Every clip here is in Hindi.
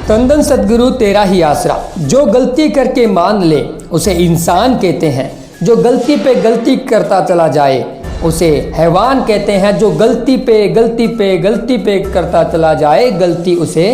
तंदन सद्गुरु तेरा ही आसरा, जो गलती करके मान ले उसे इंसान कहते हैं, जो गलती पे गलती करता चला जाए उसे हैवान कहते हैं, जो गलती पे गलती पे गलती पे करता चला जाए गलती उसे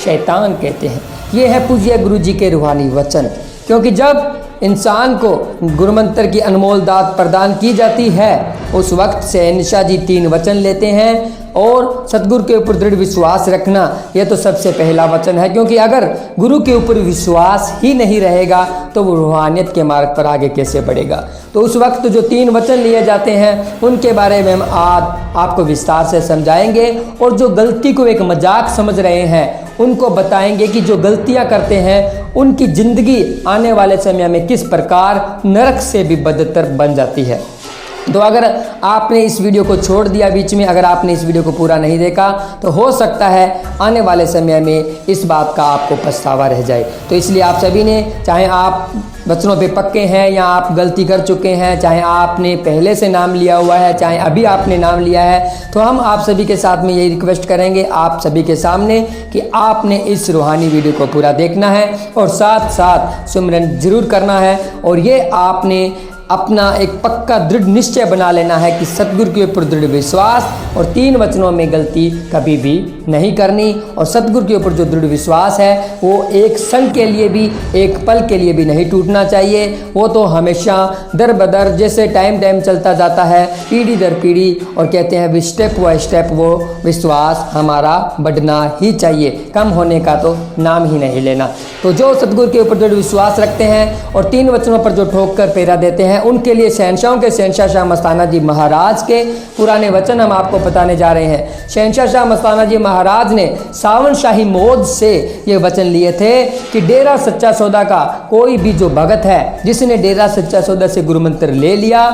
शैतान कहते हैं। ये है पूज्य गुरु जी के रूहानी वचन। क्योंकि जब इंसान को गुरुमंत्र की अनमोल दात प्रदान की जाती है उस वक्त शहंशाह जी 3 वचन लेते हैं, और सतगुरु के ऊपर दृढ़ विश्वास रखना यह तो सबसे पहला वचन है। क्योंकि अगर गुरु के ऊपर विश्वास ही नहीं रहेगा तो वो रूहानियत के मार्ग पर आगे कैसे बढ़ेगा। तो उस वक्त जो 3 वचन लिए जाते हैं उनके बारे में हम आज आपको विस्तार से समझाएंगे, और जो गलती को एक मजाक समझ रहे हैं उनको बताएंगे कि जो गलतियां करते हैं उनकी ज़िंदगी आने वाले समय में किस प्रकार नरक से भी बदतर बन जाती है। तो अगर आपने इस वीडियो को छोड़ दिया बीच में, अगर आपने इस वीडियो को पूरा नहीं देखा तो हो सकता है आने वाले समय में इस बात का आपको पछतावा रह जाए। तो इसलिए आप सभी ने, चाहे आप वचनों पे पक्के हैं या आप गलती कर चुके हैं, चाहे आपने पहले से नाम लिया हुआ है, चाहे अभी आपने नाम लिया है, तो हम आप सभी के साथ में यही रिक्वेस्ट करेंगे आप सभी के सामने कि आपने इस रूहानी वीडियो को पूरा देखना है और साथ साथ सिमरन जरूर करना है। और ये आपने अपना एक पक्का दृढ़ निश्चय बना लेना है कि सतगुरु के ऊपर दृढ़ विश्वास और 3 वचनों में गलती कभी भी नहीं करनी। और सतगुरु के ऊपर जो दृढ़ विश्वास है वो एक क्षण के लिए भी, एक पल के लिए भी नहीं टूटना चाहिए। वो तो हमेशा दर बदर जैसे टाइम चलता जाता है, पीढ़ी दर पीढ़ी, और कहते हैं भी स्टेप बाय स्टेप वो विश्वास हमारा बढ़ना ही चाहिए, कम होने का तो नाम ही नहीं लेना। तो जो सतगुरु के ऊपर दृढ़ विश्वास रखते हैं और 3 वचनों पर जो ठोक कर पेरा देते हैं उनके लिए शहंशाहों के शहंशाह शाह मस्ताना जी महाराज के पुराने वचन हम आपको बताने जा रहे हैं। शहंशाह शाह मस्ताना जी महाराज ने सावन शाही मौज से ये वचन लिए थे कि डेरा सच्चा सौदा का कोई भी जो भगत है जिसने डेरा सच्चा सौदा से गुरुमंत्र ले लिया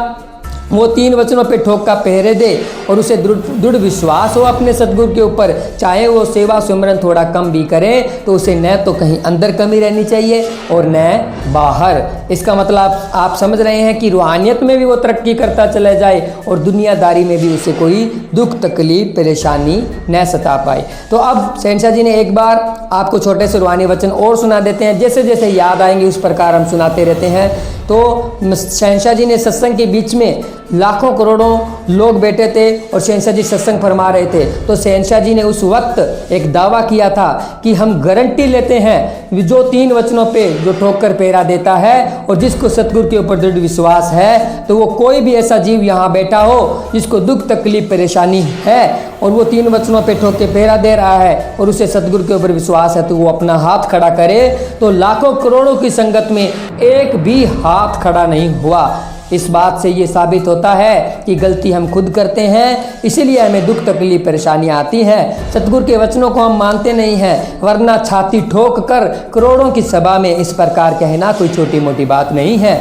वो 3 वचनों पे ठोक का पहरे दे और उसे दृढ़ विश्वास हो अपने सतगुरु के ऊपर, चाहे वो सेवा सिमरन थोड़ा कम भी करे तो उसे न तो कहीं अंदर कमी रहनी चाहिए और न बाहर। इसका मतलब आप समझ रहे हैं कि रूहानियत में भी वो तरक्की करता चला जाए और दुनियादारी में भी उसे कोई दुख तकलीफ परेशानी न सता पाए। तो अब शहंशाह जी ने एक बार आपको छोटे से रूहानी वचन और सुना देते हैं, जैसे जैसे याद आएंगे उस प्रकार हम सुनाते रहते हैं। तो शहंशाह जी ने सत्संग के बीच में लाखों करोड़ों लोग बैठे थे और शहंशाह जी सत्संग फरमा रहे थे। तो शहंशाह जी ने उस वक्त एक दावा किया था कि हम गारंटी लेते हैं जो 3 वचनों पे जो ठोक कर पेरा देता है और जिसको सतगुरु के ऊपर दृढ़ विश्वास है, तो वो कोई भी ऐसा जीव यहाँ बैठा हो जिसको दुख तकलीफ परेशानी है और वो 3 वचनों पे ठोक के पेरा दे रहा है और उसे सतगुरु के ऊपर विश्वास है, तो वो अपना हाथ खड़ा करे। तो लाखों करोड़ों की संगत में एक भी हाथ खड़ा नहीं हुआ। इस बात से ये साबित होता है कि गलती हम खुद करते हैं, इसीलिए हमें दुख तकलीफ परेशानियाँ आती हैं। सतगुरु के वचनों को हम मानते नहीं हैं, वरना छाती ठोक कर करोड़ों की सभा में इस प्रकार कहना कोई छोटी मोटी बात नहीं है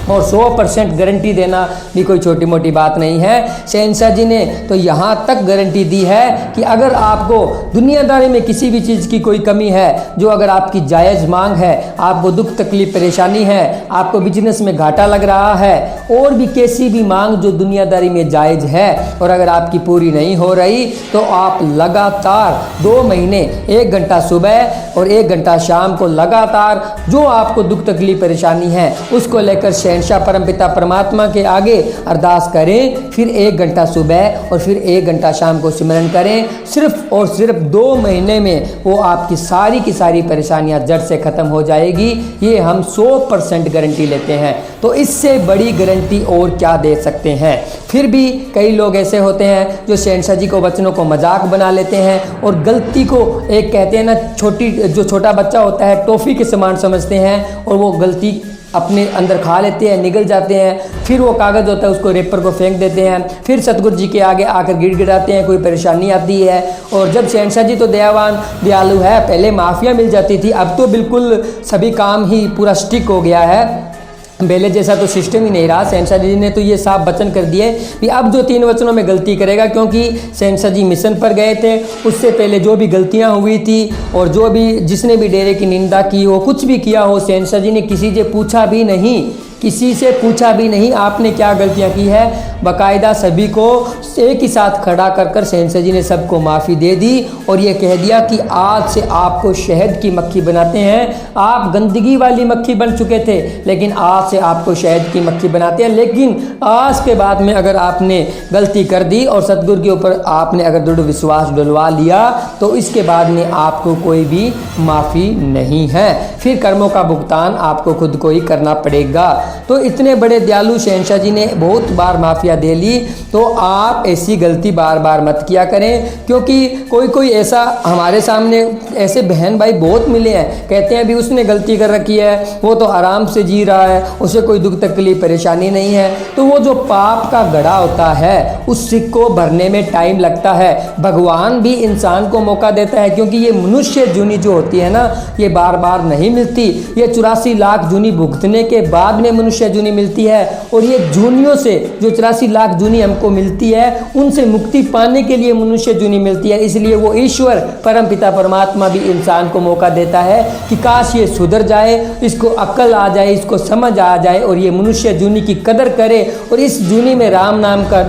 और 100% गारंटी देना भी कोई छोटी मोटी बात नहीं है। शहंशाह जी ने तो यहाँ तक गारंटी दी है कि अगर आपको दुनियादारी में किसी भी चीज़ की कोई कमी है, जो अगर आपकी जायज़ मांग है, आपको दुख तकलीफ परेशानी है, आपको बिजनेस में घाटा लग रहा है, और भी कैसी भी मांग जो दुनियादारी में जायज़ है और अगर आपकी पूरी नहीं हो रही, तो आप लगातार 2 महीने 1 घंटा सुबह और 1 घंटा शाम को लगातार जो आपको दुख तकलीफ परेशानी है उसको लेकर शहंशाह परमपिता परमात्मा के आगे अरदास करें। फिर 1 घंटा सुबह और फिर 1 घंटा शाम को सिमरन करें। सिर्फ और सिर्फ 2 महीने में वो आपकी सारी की सारी परेशानियां जड़ से ख़त्म हो जाएगी। ये हम 100% गारंटी लेते हैं। तो इससे बड़ी गारंटी और क्या दे सकते हैं। फिर भी कई लोग ऐसे होते हैं जो शहंशाह जी को वचनों को मजाक बना लेते हैं और गलती को एक कहते हैं ना, जो छोटा बच्चा होता है टॉफ़ी के समान समझते हैं और वो गलती अपने अंदर खा लेते हैं, निगल जाते हैं। फिर वो कागज़ होता है उसको रेपर को फेंक देते हैं। फिर सतगुरु जी के आगे आकर गिड़गिड़ाते हैं, कोई परेशानी आती है। और जब शहंशाह जी तो दयावान दयालु है, पहले माफ़िया मिल जाती थी, अब तो बिल्कुल सभी काम ही पूरा स्टिक हो गया है, पहले जैसा तो सिस्टम ही नहीं रहा। शहंशाह जी ने तो ये साफ वचन कर दिए कि अब जो 3 वचनों में गलती करेगा, क्योंकि शहंशाह जी मिशन पर गए थे, उससे पहले जो भी गलतियां हुई थी और जो भी जिसने भी डेरे की निंदा की हो, कुछ भी किया हो, शहंशाह जी ने किसी से पूछा भी नहीं किसी से पूछा भी नहीं आपने क्या गलतियां की है, बाकायदा सभी को एक ही साथ खड़ा कर कर शहंशाह जी ने सबको माफ़ी दे दी और ये कह दिया कि आज से आपको शहद की मक्खी बनाते हैं। आप गंदगी वाली मक्खी बन चुके थे, लेकिन आज से आपको शहद की मक्खी बनाते हैं। लेकिन आज के बाद में अगर आपने गलती कर दी और सतगुरु के ऊपर आपने अगर दृढ़ विश्वास डलवा लिया तो इसके बाद में आपको कोई भी माफ़ी नहीं है, फिर कर्मों का भुगतान आपको खुद को ही करना पड़ेगा। तो इतने बड़े दयालु शहंशाह जी ने बहुत बार माफ़िया दे ली, तो आप ऐसी गलती बार बार मत किया करें, क्योंकि कोई ऐसा हमारे सामने ऐसे बहन भाई बहुत मिले हैं, कहते हैं अभी उसने गलती कर रखी है, वो तो आराम से जी रहा है, उसे कोई दुख तकलीफ परेशानी नहीं है। तो वो जो पाप का घड़ा होता है उस सिक्के को भरने में टाइम लगता है। भगवान भी इंसान को मौका देता है, क्योंकि ये मनुष्य जूनी जो होती है ना, ये बार बार नहीं मिलती। ये 84 लाख जूनी भुगतने के बाद में मनुष्य जूनी मिलती है, और ये जूनियों से जो 84 लाख जूनी हमको मिलती है उनसे मुक्ति पाने के लिए मनुष्य जूनी मिलती है। इसलिए वो ईश्वर परम पिता परमात्मा भी इंसान को मौका देता है कि काश ये सुधर जाए, इसको अक्ल आ जाए, इसको समझ आ जाए और ये मनुष्य जूनी की कदर करे और इस जूनी में राम नाम का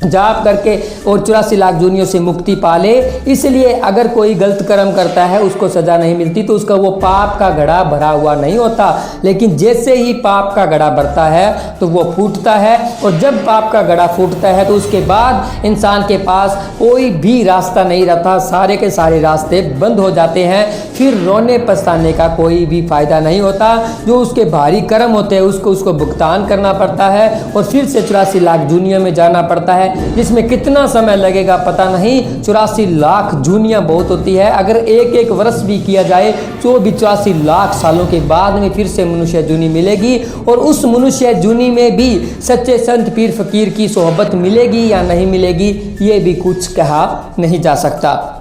जाप करके और 84 लाख जूनियों से मुक्ति पाले। इसलिए अगर कोई गलत कर्म करता है उसको सज़ा नहीं मिलती तो उसका वो पाप का घड़ा भरा हुआ नहीं होता, लेकिन जैसे ही पाप का घड़ा भरता है तो वो फूटता है, और जब पाप का घड़ा फूटता है तो उसके बाद इंसान के पास कोई भी रास्ता नहीं रहता, सारे के सारे रास्ते बंद हो जाते हैं। फिर रोने पछताने का कोई भी फ़ायदा नहीं होता। जो उसके भारी कर्म होते हैं उसको भुगतान करना पड़ता है और फिर से 84 लाख जूनियों में जाना पड़ता है, जिसमें कितना समय लगेगा पता नहीं। 84 लाख जूनियाँ बहुत होती है, अगर एक वर्ष भी किया जाए तो भी 84 लाख सालों के बाद में फिर से मनुष्य जूनी मिलेगी, और उस मनुष्य जूनी में भी सच्चे संत पीर फकीर की सोहबत मिलेगी या नहीं मिलेगी ये भी कुछ कहा नहीं जा सकता।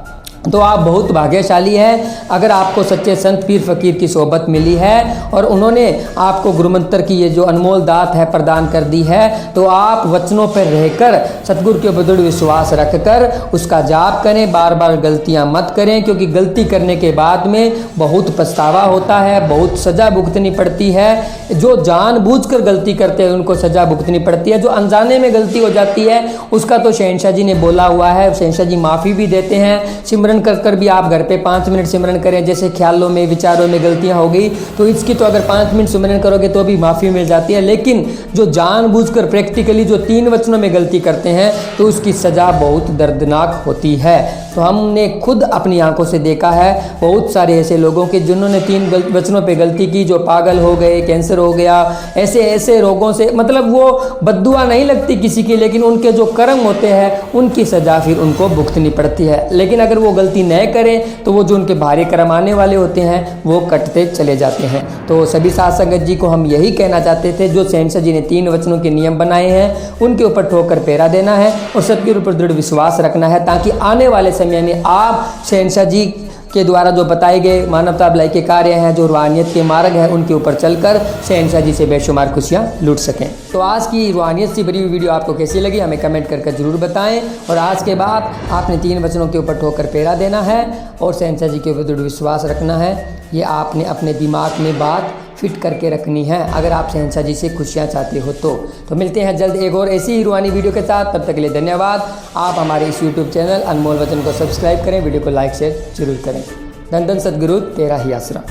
तो आप बहुत भाग्यशाली हैं अगर आपको सच्चे संत पीर फकीर की सोहबत मिली है और उन्होंने आपको गुरुमंत्र की ये जो अनमोल दात है प्रदान कर दी है। तो आप वचनों पर रहकर सतगुरु के दृढ़ विश्वास रखकर उसका जाप करें, बार बार गलतियां मत करें, क्योंकि गलती करने के बाद में बहुत पछतावा होता है, बहुत सज़ा भुगतनी पड़ती है। जो जानबूझकर गलती करते हैं उनको सज़ा भुगतनी पड़ती है, जो अनजाने में गलती हो जाती है उसका तो शहंशाह जी ने बोला हुआ है, शहंशाह जी माफ़ी भी देते हैं। सिमरन कर भी आप घर पे 5 मिनट सिमरन करें, जैसे ख्यालों में विचारों में गलतियां हो गई तो इसकी तो अगर 5 मिनट सिमरन करोगे तो भी माफ़ी मिल जाती है। लेकिन जो जानबूझकर प्रैक्टिकली जो 3 वचनों में गलती करते हैं तो उसकी सज़ा बहुत दर्दनाक होती है। तो हमने खुद अपनी आंखों से देखा है बहुत सारे ऐसे लोगों के जिन्होंने 3 वचनों पे गलती की, जो पागल हो गए, कैंसर हो गया, ऐसे ऐसे रोगों से, मतलब वो बद्दुआ नहीं लगती किसी की, लेकिन उनके जो कर्म होते हैं उनकी सज़ा फिर उनको भुगतनी पड़ती है। लेकिन अगर वो गलती न करें तो वो जो उनके भारी कर्म आने वाले होते हैं वो कटते चले जाते हैं। तो सभी साध संगत जी को हम यही कहना चाहते थे, जो शहंशाह जी ने 3 वचनों के नियम बनाए हैं उनके ऊपर ठोकर पैरा देना है और सतगुरु पर दृढ़ विश्वास रखना है, ताकि आने वाले समय में आप शहंशाह जी के द्वारा जो बताए गए मानवता भलाई के कार्य हैं, जो रूहानियत के मार्ग हैं, उनके ऊपर चलकर शहंशाह जी से बेशुमार खुशियाँ लूट सकें। तो आज की रूहानियत से भरी हुई वीडियो आपको कैसी लगी हमें कमेंट करके ज़रूर बताएं। और आज के बाद आपने 3 वचनों के ऊपर ठोकर पैरा देना है और शहंशाह जी के ऊपर दृढ़ विश्वास रखना है। ये आपने अपने दिमाग में बात फिट करके रखनी है अगर आप शहंशाह जी से खुशियाँ चाहते हो। तो मिलते हैं जल्द एक और ऐसी ही रूहानी वीडियो के साथ। तब तक के लिए धन्यवाद। आप हमारे इस यूट्यूब चैनल अनमोल वचन को सब्सक्राइब करें, वीडियो को लाइक शेयर जरूर करें। धन धन सद्गुरु तेरा ही आसरा।